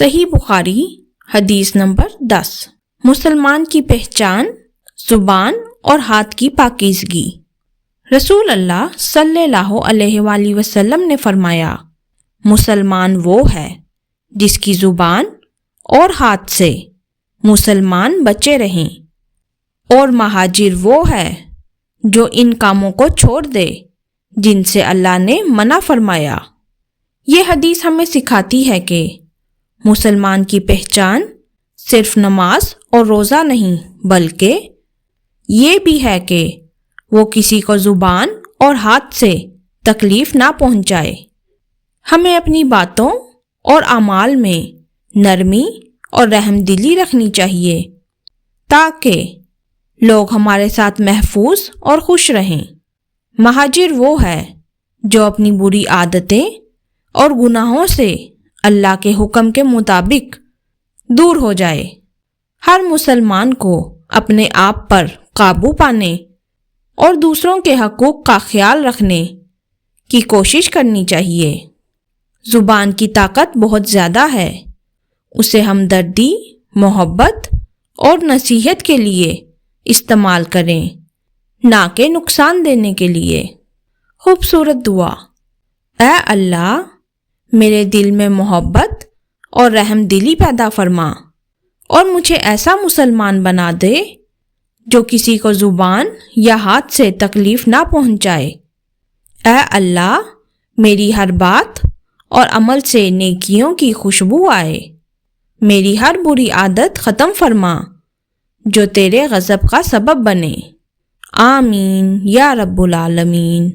صحیح بخاری حدیث نمبر 10۔ مسلمان کی پہچان زبان اور ہاتھ کی پاکیزگی۔ رسول اللہ صلی اللہ علیہ وآلہ وسلم نے فرمایا، مسلمان وہ ہے جس کی زبان اور ہاتھ سے مسلمان بچے رہیں، اور مہاجر وہ ہے جو ان کاموں کو چھوڑ دے جن سے اللہ نے منع فرمایا۔ یہ حدیث ہمیں سکھاتی ہے کہ مسلمان کی پہچان صرف نماز اور روزہ نہیں، بلکہ یہ بھی ہے کہ وہ کسی کو زبان اور ہاتھ سے تکلیف نہ پہنچائے۔ ہمیں اپنی باتوں اور اعمال میں نرمی اور رحم دلی رکھنی چاہیے تاکہ لوگ ہمارے ساتھ محفوظ اور خوش رہیں۔ مہاجر وہ ہے جو اپنی بری عادتیں اور گناہوں سے اللہ کے حکم کے مطابق دور ہو جائے۔ ہر مسلمان کو اپنے آپ پر قابو پانے اور دوسروں کے حقوق کا خیال رکھنے کی کوشش کرنی چاہیے۔ زبان کی طاقت بہت زیادہ ہے، اسے ہمدردی، محبت اور نصیحت کے لیے استعمال کریں، نہ کہ نقصان دینے کے لیے۔ خوبصورت دعا۔ اے اللہ، میرے دل میں محبت اور رحم دلی پیدا فرما اور مجھے ایسا مسلمان بنا دے جو کسی کو زبان یا ہاتھ سے تکلیف نہ پہنچائے۔ اے اللہ، میری ہر بات اور عمل سے نیکیوں کی خوشبو آئے، میری ہر بری عادت ختم فرما جو تیرے غضب کا سبب بنے۔ آمین یا رب العالمین۔